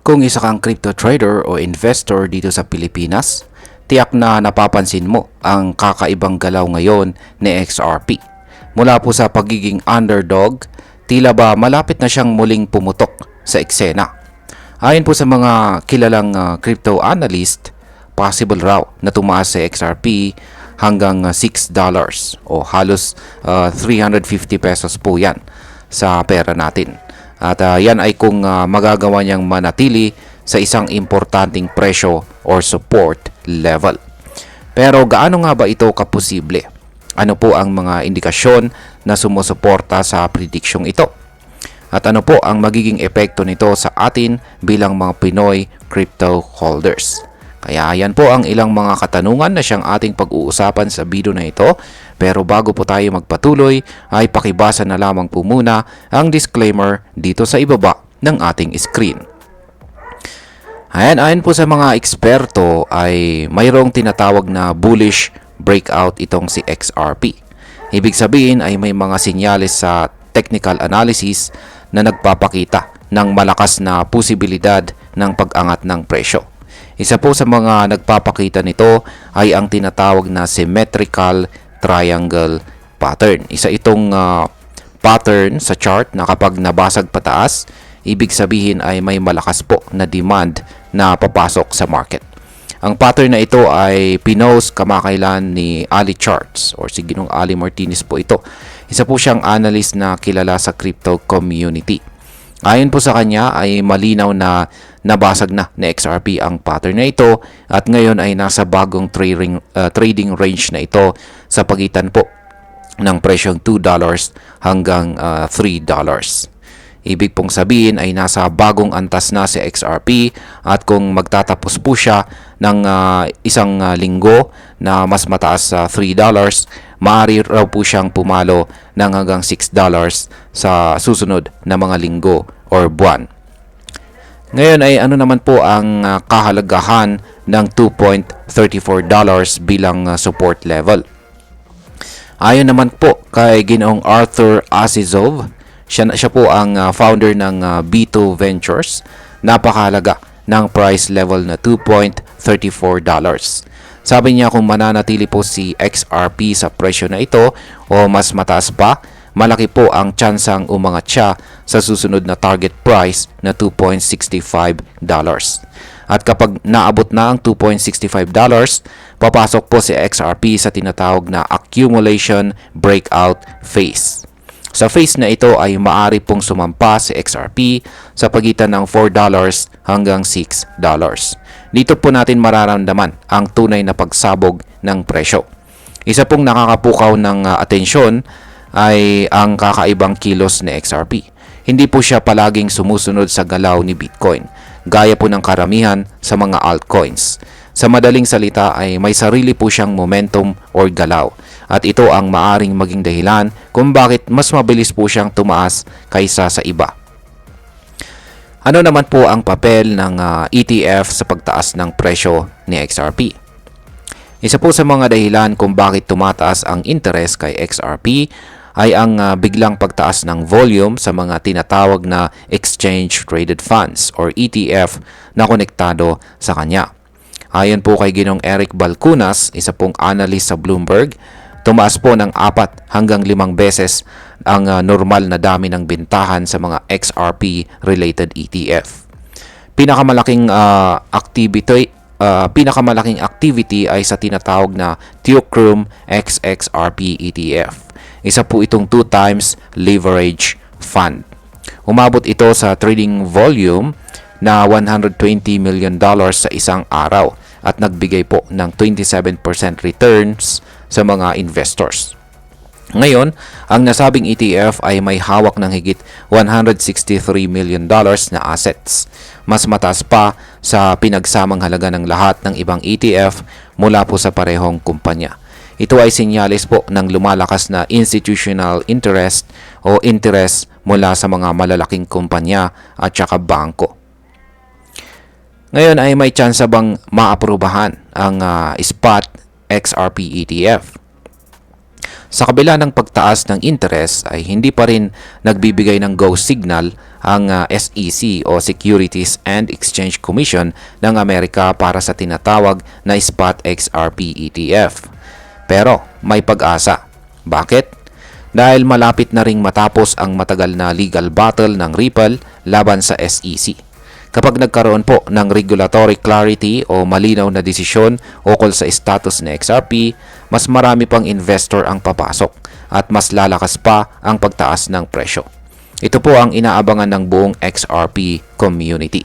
Kung isa kang crypto trader o investor dito sa Pilipinas, tiyak na napapansin mo ang kakaibang galaw ngayon ni XRP. Mula po sa pagiging underdog, tila ba malapit na siyang muling pumutok sa eksena. Ayon po sa mga kilalang crypto analyst, possible raw na tumaas si XRP hanggang $6 o halos 350 pesos po yan sa pera natin. At yan ay kung magagawa niyang manatili sa isang importanteng presyo or support level. Pero gaano nga ba ito kaposible? Ano po ang mga indikasyon na sumusuporta sa prediksyong ito? At ano po ang magiging epekto nito sa atin bilang mga Pinoy crypto holders? Kaya yan po ang ilang mga katanungan na siyang ating pag-uusapan sa video na ito. Pero bago po tayo magpatuloy ay pakibasa na lamang po muna ang disclaimer dito sa ibaba ng ating screen. Ayan po sa mga eksperto ay mayroong tinatawag na bullish breakout itong si XRP. Ibig sabihin ay may mga senyales sa technical analysis na nagpapakita ng malakas na posibilidad ng pag-angat ng presyo. Isa po sa mga nagpapakita nito ay ang tinatawag na symmetrical triangle pattern. Isa itong pattern sa chart na kapag nabasag pataas, ibig sabihin ay may malakas po na demand na papasok sa market. Ang pattern na ito ay pinost kamakailan ni Ali Charts or si Ginong Ali Martinez po ito. Isa po siyang analyst na kilala sa crypto community. Ayon po sa kanya ay malinaw na nabasag na ni XRP ang pattern na ito at ngayon ay nasa bagong trading range na ito sa pagitan po ng presyong $2 hanggang $3. Ibig pong sabihin ay nasa bagong antas na si XRP at kung magtatapos po siya ng isang linggo na mas mataas sa $3, maaari raw po siyang pumalo ng hanggang $6 sa susunod na mga linggo or buwan. Ngayon ay ano naman po ang kahalagahan ng $2.34 bilang support level. Ayon naman po kay Ginoong Arthur Asizov, siya po ang founder ng B2 Ventures, napakahalaga ng price level na $2.34. Sabi niya kung mananatili po si XRP sa presyo na ito o mas mataas pa, malaki po ang tsansang umangat siya sa susunod na target price na $2.65. At kapag naabot na ang $2.65, papasok po si XRP sa tinatawag na accumulation breakout phase. Sa phase na ito ay maaari pong sumampa si XRP sa pagitan ng $4 hanggang $6. Dito po natin mararamdaman ang tunay na pagsabog ng presyo. Isa pong nakakapukaw ng atensyon ay ang kakaibang kilos ni XRP. Hindi po siya palaging sumusunod sa galaw ni Bitcoin, gaya po ng karamihan sa mga altcoins. Sa madaling salita ay may sarili po siyang momentum or galaw at ito ang maaring maging dahilan kung bakit mas mabilis po siyang tumaas kaysa sa iba. Ano naman po ang papel ng ETF sa pagtaas ng presyo ni XRP? Isa po sa mga dahilan kung bakit tumataas ang interest kay XRP ay ang biglang pagtaas ng volume sa mga tinatawag na Exchange Traded Funds or ETF na konektado sa kanya. Ayon po kay Ginong Eric Balcunas, isa pong analyst sa Bloomberg, tumaas po ng 4 hanggang 5 beses ang normal na dami ng bintahan sa mga XRP-related ETF. Pinakamalaking activity ay sa tinatawag na Theocrum XXRP ETF. Isa po itong 2 times leverage fund. Umabot ito sa trading volume na $120 million sa isang araw at nagbigay po ng 27% returns sa mga investors. Ngayon, ang nasabing ETF ay may hawak ng higit $163 million na assets. Mas mataas pa sa pinagsamang halaga ng lahat ng ibang ETF mula po sa parehong kumpanya. Ito ay senyales po ng lumalakas na institutional interest o interest mula sa mga malalaking kumpanya at saka bangko. Ngayon ay may tsansa bang maaprubahan ang spot XRP ETF? Sa kabila ng pagtaas ng interest ay hindi pa rin nagbibigay ng go signal ang SEC o Securities and Exchange Commission ng Amerika para sa tinatawag na Spot XRP ETF. Pero may pag-asa. Bakit? Dahil malapit na ring matapos ang matagal na legal battle ng Ripple laban sa SEC. Kapag nagkaroon po ng regulatory clarity o malinaw na desisyon ukol sa status ng XRP, mas marami pang investor ang papasok at mas lalakas pa ang pagtaas ng presyo. Ito po ang inaabangan ng buong XRP community.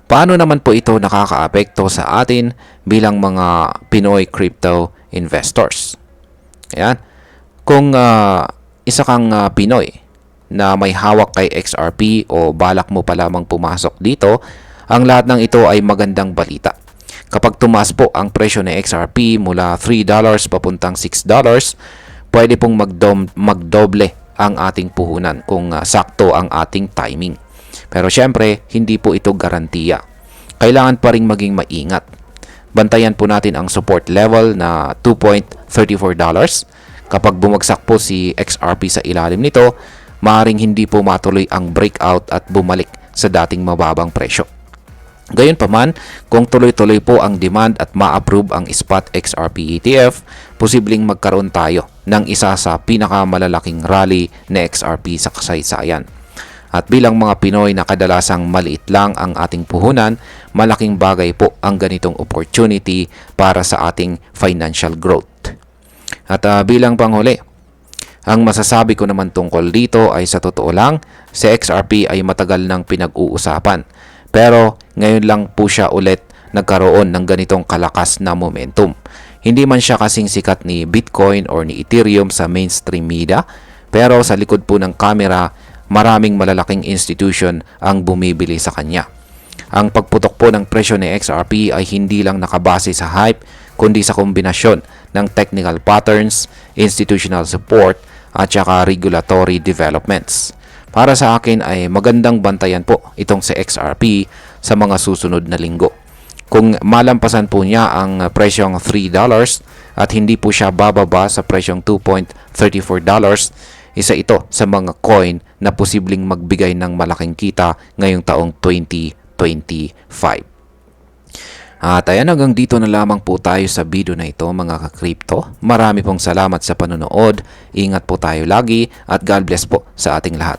Paano naman po ito nakakaapekto sa atin bilang mga Pinoy crypto investors? Ayan. Kung isa kang Pinoy na may hawak kay XRP o balak mo pa lamang pumasok dito, ang lahat ng ito ay magandang balita. Kapag tumaas po ang presyo ng XRP mula $3 papuntang $6, pwede pong magdoble ang ating puhunan kung sakto ang ating timing. Pero syempre, hindi po ito garantiya. Kailangan pa rin maging maingat. Bantayan po natin ang support level na $2.34. Kapag bumagsak po si XRP sa ilalim nito, maaaring hindi po matuloy ang breakout at bumalik sa dating mababang presyo. Gayunpaman, kung tuloy-tuloy po ang demand at ma-approve ang Spot XRP ETF, posibleng magkaroon tayo ng isa sa pinakamalalaking rally na XRP sa kasaysayan. At bilang mga Pinoy na kadalasang maliit lang ang ating puhunan, malaking bagay po ang ganitong opportunity para sa ating financial growth. At bilang panghuli, ang masasabi ko naman tungkol dito ay sa totoo lang, si XRP ay matagal nang pinag-uusapan. Pero ngayon lang po siya ulit nagkaroon ng ganitong kalakas na momentum. Hindi man siya kasing sikat ni Bitcoin or ni Ethereum sa mainstream media, pero sa likod po ng kamera, maraming malalaking institution ang bumibili sa kanya. Ang pagputok po ng presyo ni XRP ay hindi lang nakabase sa hype, kundi sa kombinasyon ng technical patterns, institutional support, at saka regulatory developments. Para sa akin ay magandang bantayan po itong si XRP sa mga susunod na linggo. Kung malampasan po niya ang presyong $3 at hindi po siya bababa sa presyong $2.34, isa ito sa mga coin na posibleng magbigay ng malaking kita ngayong taong 2025. At ayan, hanggang dito na lamang po tayo sa video na ito mga ka-crypto. Marami pong salamat sa panonood. Ingat po tayo lagi at God bless po sa ating lahat.